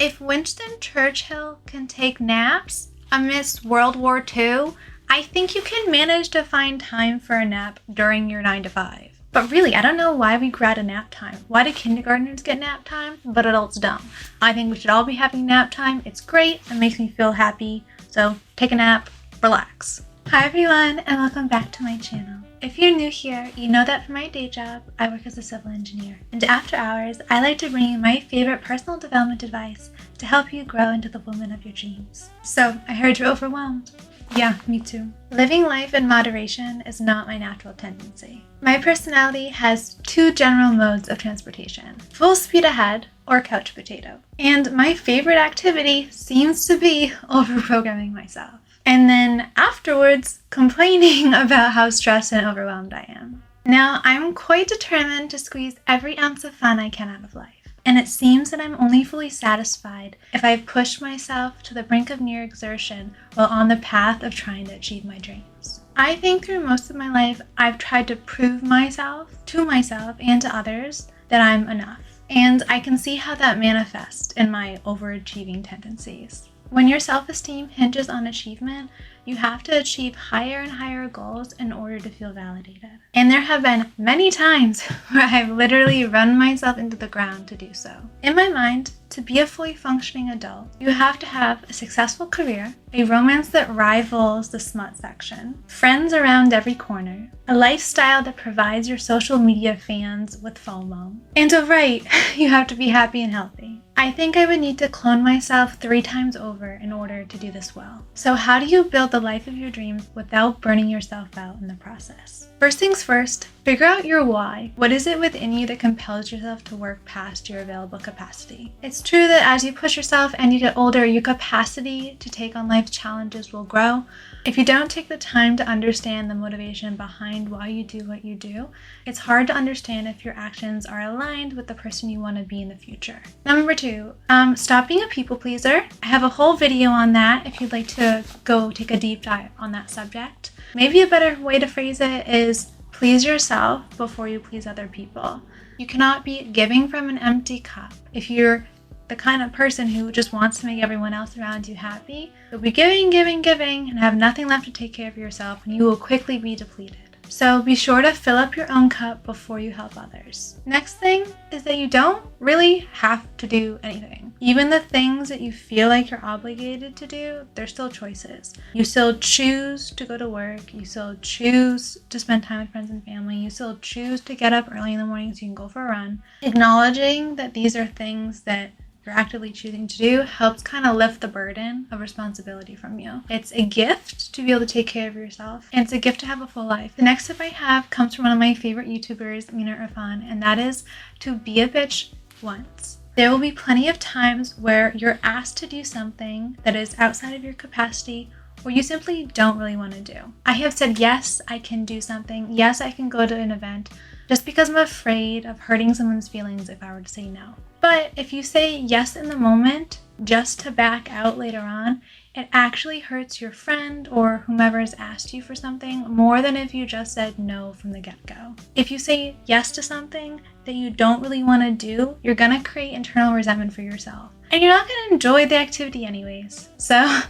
If Winston Churchill can take naps amidst World War II, I think you can manage to find time for a nap during your 9 to 5. But really, I don't know why we grew out of nap time. Why do kindergartners get nap time, but adults don't? I think we should all be having nap time. It's great. It makes me feel happy. So take a nap, relax. Hi everyone, and welcome back to my channel. If you're new here, you know that for my day job, I work as a civil engineer. And after hours, I like to bring you my favorite personal development advice to help you grow into the woman of your dreams. So, I heard you're overwhelmed. Yeah, me too. Living life in moderation is not my natural tendency. My personality has two general modes of transportation: full speed ahead or couch potato. And my favorite activity seems to be overprogramming myself. And then afterwards, complaining about how stressed and overwhelmed I am. Now, I'm quite determined to squeeze every ounce of fun I can out of life. And it seems that I'm only fully satisfied if I've pushed myself to the brink of near exertion while on the path of trying to achieve my dreams. I think through most of my life, I've tried to prove to myself and to others that I'm enough. And I can see how that manifests in my overachieving tendencies. When your self-esteem hinges on achievement, you have to achieve higher and higher goals in order to feel validated. And there have been many times where I've literally run myself into the ground to do so. In my mind, to be a fully functioning adult, you have to have a successful career, a romance that rivals the smut section, friends around every corner, a lifestyle that provides your social media fans with FOMO, and to write, you have to be happy and healthy. I think I would need to clone myself 3 times over in order to do this well. So how do you build the life of your dreams without burning yourself out in the process? First things first, figure out your why. What is it within you that compels yourself to work past your available capacity? It's true that as you push yourself and you get older, your capacity to take on life's challenges will grow. If you don't take the time to understand the motivation behind why you do what you do, it's hard to understand if your actions are aligned with the person you want to be in the future. Number 2, stop being a people pleaser. I have a whole video on that if you'd like to go take a deep dive on that subject. Maybe a better way to phrase it is please yourself before you please other people. You cannot be giving from an empty cup. If you're the kind of person who just wants to make everyone else around you happy, you'll be giving, and have nothing left to take care of yourself, and you will quickly be depleted. So be sure to fill up your own cup before you help others. Next thing is that you don't really have to do anything. Even the things that you feel like you're obligated to do, they're still choices. You still choose to go to work. You still choose to spend time with friends and family. You still choose to get up early in the morning so you can go for a run. Acknowledging that these are things that you're actively choosing to do helps kind of lift the burden of responsibility from you. It's a gift to be able to take care of yourself, and it's a gift to have a full life. The next tip I have comes from one of my favorite YouTubers, Mina Irfan, and that is to be a bitch once. There will be plenty of times where you're asked to do something that is outside of your capacity or you simply don't really want to do. I have said, yes, I can do something. Yes, I can go to an event just because I'm afraid of hurting someone's feelings if I were to say no. But if you say yes in the moment just to back out later on, it actually hurts your friend or whomever has asked you for something more than if you just said no from the get-go. If you say yes to something that you don't really want to do, you're going to create internal resentment for yourself. And you're not going to enjoy the activity anyways. So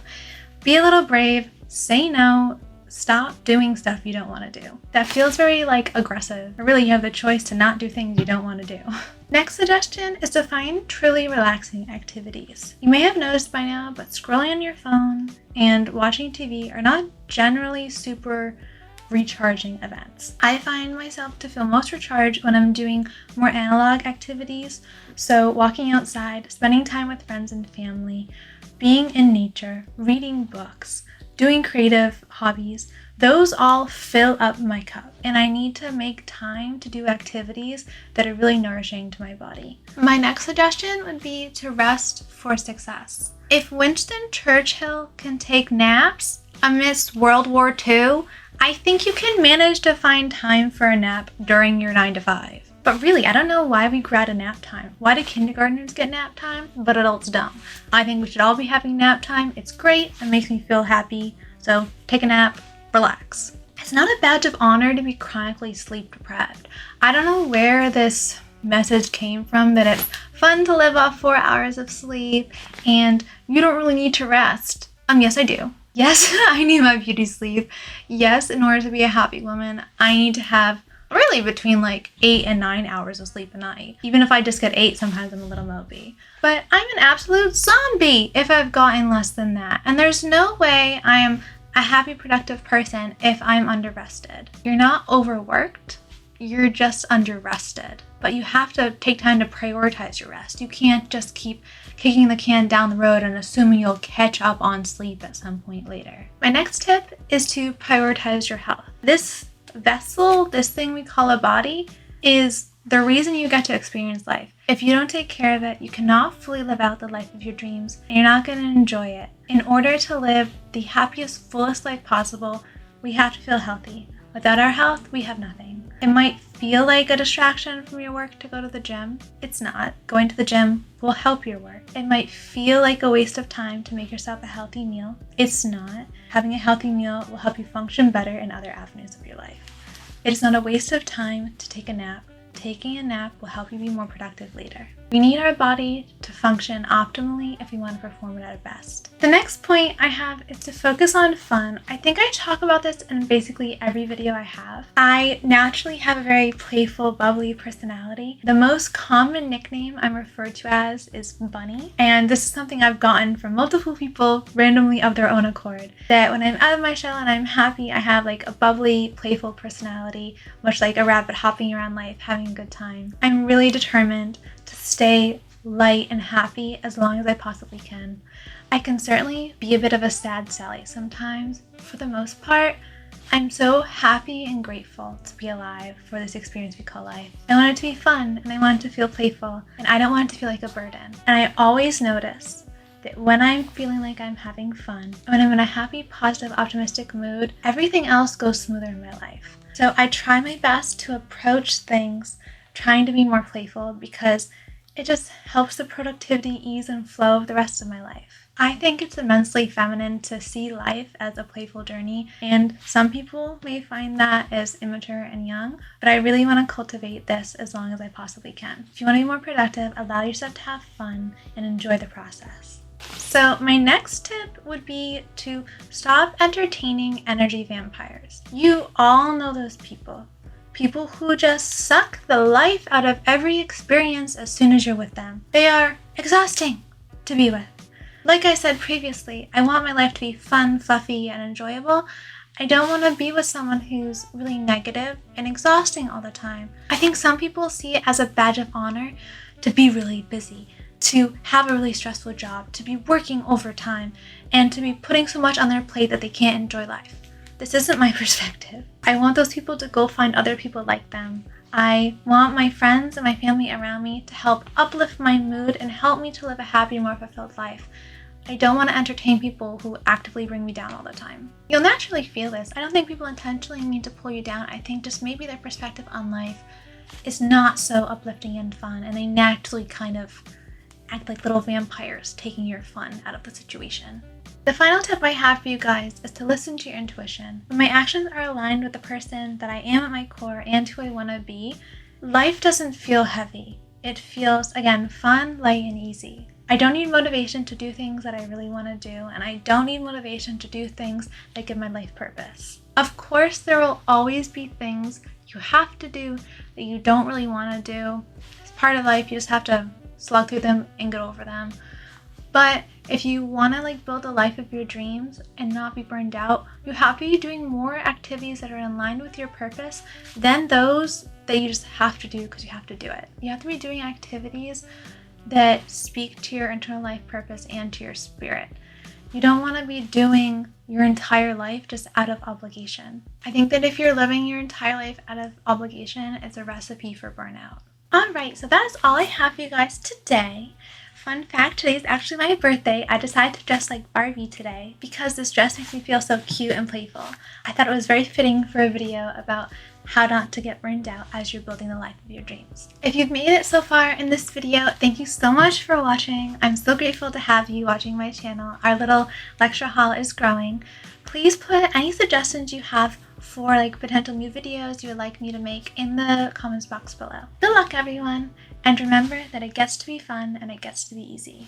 be a little brave, say no, stop doing stuff you don't want to do. That feels very aggressive. But really, you have the choice to not do things you don't want to do. Next suggestion is to find truly relaxing activities. You may have noticed by now, but scrolling on your phone and watching TV are not generally super recharging events. I find myself to feel most recharged when I'm doing more analog activities. So walking outside, spending time with friends and family, being in nature, reading books, doing creative hobbies, those all fill up my cup, and I need to make time to do activities that are really nourishing to my body. My next suggestion would be to rest for success. If Winston Churchill can take naps amidst World War II, I think you can manage to find time for a nap during your 9 to 5. But really, I don't know why we grew out of nap time. Why do kindergartners get nap time, but adults don't? I think we should all be having nap time. It's great. It makes me feel happy. So take a nap, relax. It's not a badge of honor to be chronically sleep deprived. I don't know where this message came from, that it's fun to live off 4 hours of sleep and you don't really need to rest. Yes, I do. Yes, I need my beauty sleep. Yes, in order to be a happy woman, I need to have really between like 8 and 9 hours of sleep a night. Even if I just get 8, sometimes I'm a little mopey. But I'm an absolute zombie if I've gotten less than that. And there's no way I am a happy, productive person if I'm underrested. You're not overworked, you're just underrested. But you have to take time to prioritize your rest. You can't just keep kicking the can down the road and assuming you'll catch up on sleep at some point later. My next tip is to prioritize your health. This vessel, this thing we call a body, is the reason you get to experience life. If you don't take care of it, you cannot fully live out the life of your dreams, and you're not going to enjoy it. In order to live the happiest, fullest life possible, we have to feel healthy. Without our health, we have nothing. It might feel like a distraction from your work to go to the gym. It's not. Going to the gym will help your work. It might feel like a waste of time to make yourself a healthy meal. It's not. Having a healthy meal will help you function better in other avenues of your life. It is not a waste of time to take a nap. Taking a nap will help you be more productive later. We need our body to function optimally if we want to perform at our best. The next point I have is to focus on fun. I think I talk about this in basically every video I have. I naturally have a very playful, bubbly personality. The most common nickname I'm referred to as is Bunny, and this is something I've gotten from multiple people randomly of their own accord. That when I'm out of my shell and I'm happy, I have like a bubbly, playful personality, much like a rabbit hopping around life, having a good time. I'm really determined to stay light and happy as long as I possibly can. I can certainly be a bit of a sad Sally sometimes. For the most part, I'm so happy and grateful to be alive for this experience we call life. I want it to be fun, and I want it to feel playful, and I don't want it to feel like a burden. And I always notice that when I'm feeling like I'm having fun, when I'm in a happy, positive, optimistic mood, everything else goes smoother in my life. So I try my best to approach things trying to be more playful, because it just helps the productivity, ease, and flow of the rest of my life. I think it's immensely feminine to see life as a playful journey, and some people may find that as immature and young, but I really want to cultivate this as long as I possibly can. If you want to be more productive, allow yourself to have fun and enjoy the process. So my next tip would be to stop entertaining energy vampires. You all know those people. People who just suck the life out of every experience as soon as you're with them. They are exhausting to be with. Like I said previously, I want my life to be fun, fluffy, and enjoyable. I don't want to be with someone who's really negative and exhausting all the time. I think some people see it as a badge of honor to be really busy, to have a really stressful job, to be working overtime, and to be putting so much on their plate that they can't enjoy life. This isn't my perspective. I want those people to go find other people like them. I want my friends and my family around me to help uplift my mood and help me to live a happy, more fulfilled life. I don't want to entertain people who actively bring me down all the time. You'll naturally feel this. I don't think people intentionally mean to pull you down. I think just maybe their perspective on life is not so uplifting and fun, and they naturally kind of act like little vampires, taking your fun out of the situation. The final tip I have for you guys is to listen to your intuition. When my actions are aligned with the person that I am at my core and who I want to be, life doesn't feel heavy. It feels, again, fun, light, and easy. I don't need motivation to do things that I really want to do, and I don't need motivation to do things that give my life purpose. Of course, there will always be things you have to do that you don't really want to do. It's part of life. You just have to slog through them and get over them. But if you want to build the life of your dreams and not be burned out, you have to be doing more activities that are in line with your purpose than those that you just have to do because you have to do it. You have to be doing activities that speak to your internal life purpose and to your spirit. You don't want to be doing your entire life just out of obligation. I think that if you're living your entire life out of obligation, it's a recipe for burnout. Alright, so that is all I have for you guys today. Fun fact, today is actually my birthday. I decided to dress like Barbie today because this dress makes me feel so cute and playful. I thought it was very fitting for a video about how not to get burned out as you're building the life of your dreams. If you've made it so far in this video, thank you so much for watching. I'm so grateful to have you watching my channel. Our little lecture hall is growing. Please put any suggestions you have for like potential new videos you would like me to make in the comments box below. Good luck everyone, and remember that it gets to be fun and it gets to be easy.